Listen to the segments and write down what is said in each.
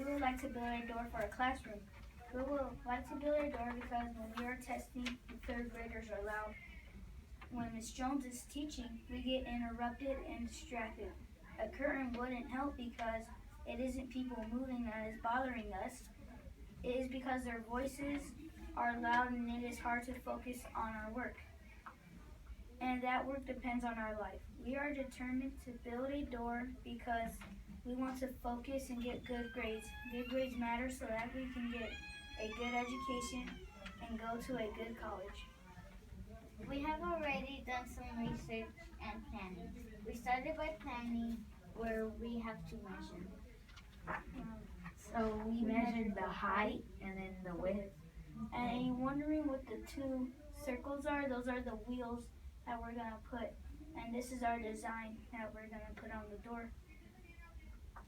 would like to build a door for a classroom. We would like to build a door because when we are testing, the third graders are loud. When Miss Jones is teaching, we get interrupted and distracted. A curtain wouldn't help because it isn't people moving that is bothering us. It is because their voices are loud and it is hard to focus on our work. And that work depends on our life. We are determined to build a door because we want to focus and get good grades. Good grades matter so that we can get a good education and go to a good college. We have already done some research and planning. We started by planning where we have to measure. So we measured the height and then the width. And you're wondering what the two circles are? Those are the wheels that we're gonna put. And this is our design that we're gonna put on the door.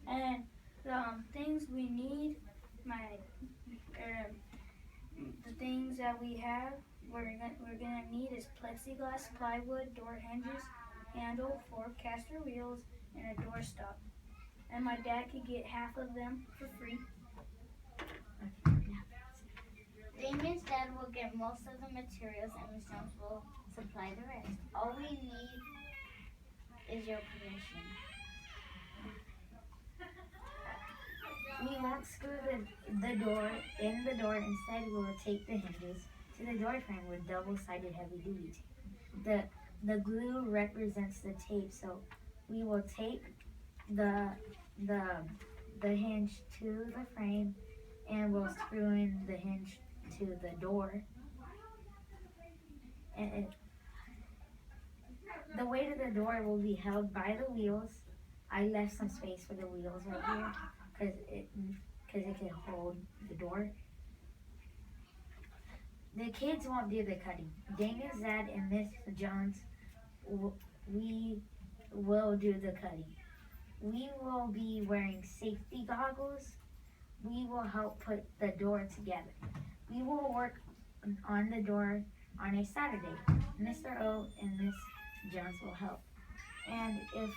And the things we need, the things that we have, we're gonna need is plexiglass, plywood, door hinges, handle, 4 caster wheels, and a door stop. And my dad could get half of them for free. Damien's dad will get most of the materials and Miss Jones will supply the rest. All we need is your permission. We won't screw the door in the door. Instead, we will tape the hinges to the door frame with double-sided heavy-duty tape. The glue represents the tape, so we will tape the hinge to the frame, and we'll screw in the hinge to the door. And the weight of the door will be held by the wheels. I left some space for the wheels right here because it can hold the door. The kids won't do the cutting. Damien's dad and Miss Jones, we will do the cutting. We will be wearing safety goggles. We will help put the door together. We will work on the door on a Saturday. Mr. O and Miss Jones will help. And if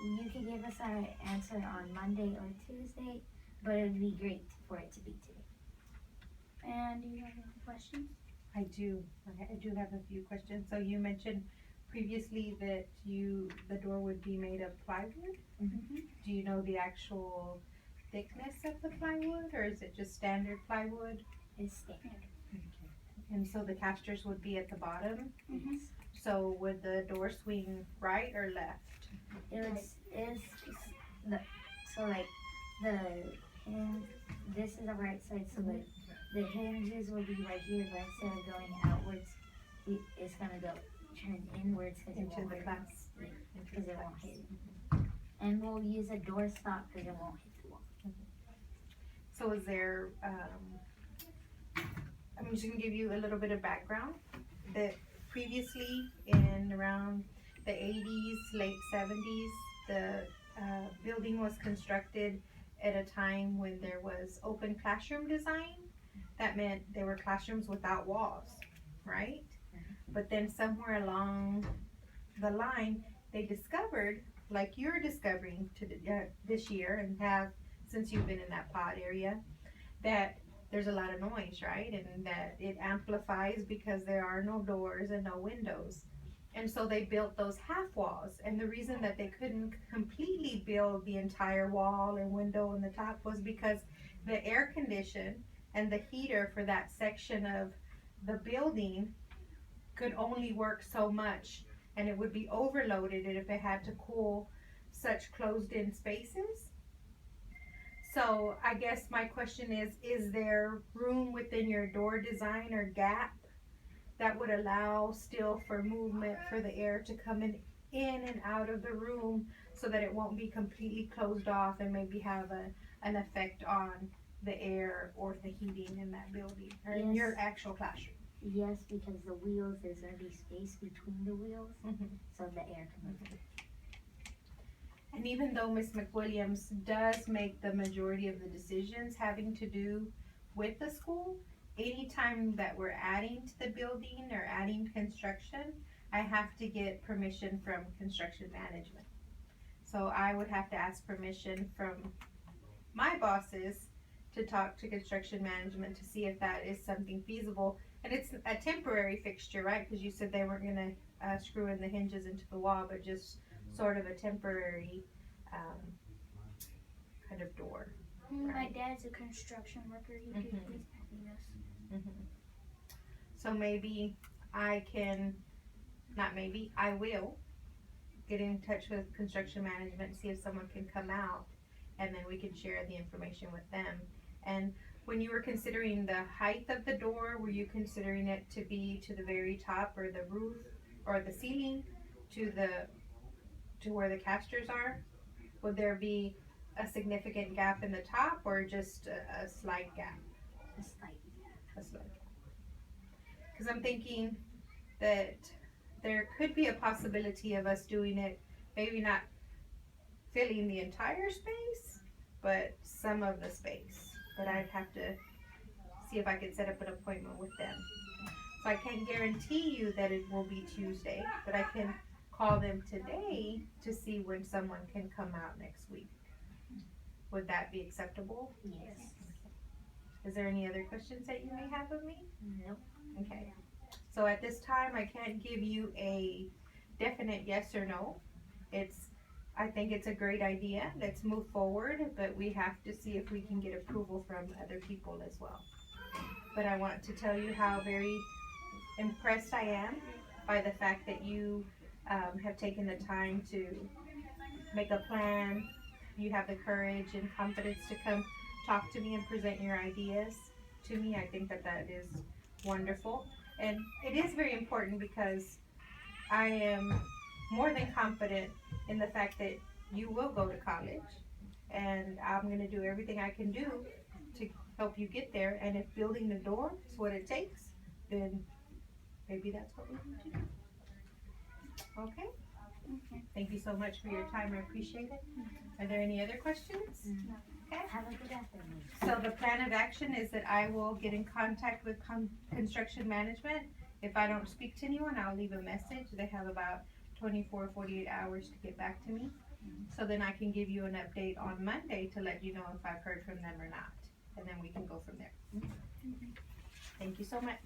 you could give us our answer on Monday or Tuesday, but it would be great for it to be today. And do you have any questions? I do. I do have a few questions. So you mentioned previously that the door would be made of plywood. Mm-hmm. Do you know the actual thickness of the plywood, or is it just standard plywood? It's standard. And so the casters would be at the bottom. Mm-hmm. So would the door swing right or left? So like this is the right side, so the hinges will be right here, but instead of going outwards, it's gonna go turn inwards because it won't hit. And we'll use a door stop because it won't hit the wall. So is there, I'm just gonna give you a little bit of background. That previously in around the 80s, late 70s, the building was constructed at a time when there was open classroom design. That meant there were classrooms without walls, right? But then somewhere along the line, they discovered, like you're discovering this year and have since you've been in that pod area, that there's a lot of noise, right? And that it amplifies because there are no doors and no windows. And so they built those half walls. And the reason that they couldn't completely build the entire wall and window on the top was because the air condition and the heater for that section of the building could only work so much, and it would be overloaded if it had to cool such closed in spaces. So I guess my question is there room within your door design or gap that would allow still for movement for the air to come in and out of the room so that it won't be completely closed off and maybe have an effect on the air or the heating in that building or in your actual classroom? Yes, because the wheels, there's going to be space between the wheels, so the air can move. And even though Ms. McWilliams does make the majority of the decisions having to do with the school, anytime that we're adding to the building or adding construction, I have to get permission from construction management. So I would have to ask permission from my bosses to talk to construction management to see if that is something feasible. And it's a temporary fixture, right? Because you said they weren't gonna screw in the hinges into the wall, but just sort of a temporary kind of door. My dad's a construction worker. He could please help us. So maybe I can, not maybe, I will get in touch with construction management, see if someone can come out, and then we can share the information with them. And when you were considering the height of the door, were you considering it to be to the very top, or the roof, or the ceiling, to where the casters are? Would there be a significant gap in the top, or just a slight gap? A slight. A slight gap. Because I'm thinking that there could be a possibility of us doing it, maybe not filling the entire space, but some of the space. But I'd have to see if I could set up an appointment with them. So I can't guarantee you that it will be Tuesday, but I can call them today to see when someone can come out next week. Would that be acceptable? Yes. Is there any other questions that you may have of me? Nope. Okay. So at this time, I can't give you a definite yes or no. I think it's a great idea. Let's move forward, but we have to see if we can get approval from other people as well. But I want to tell you how very impressed I am by the fact that you have taken the time to make a plan. You have the courage and confidence to come talk to me and present your ideas to me. I think that is wonderful. And it is very important because I am more than confident in the fact that you will go to college, and I'm going to do everything I can do to help you get there. And if building the door is what it takes, then maybe that's what we need to do. Okay? Okay. Thank you so much for your time. I appreciate it. Are there any other questions? Okay. Have a good afternoon. So the plan of action is that I will get in contact with construction management. If I don't speak to anyone, I'll leave a message. They have about 48 hours to get back to me. So then I can give you an update on Monday to let you know if I've heard from them or not. And then we can go from there. Thank you so much.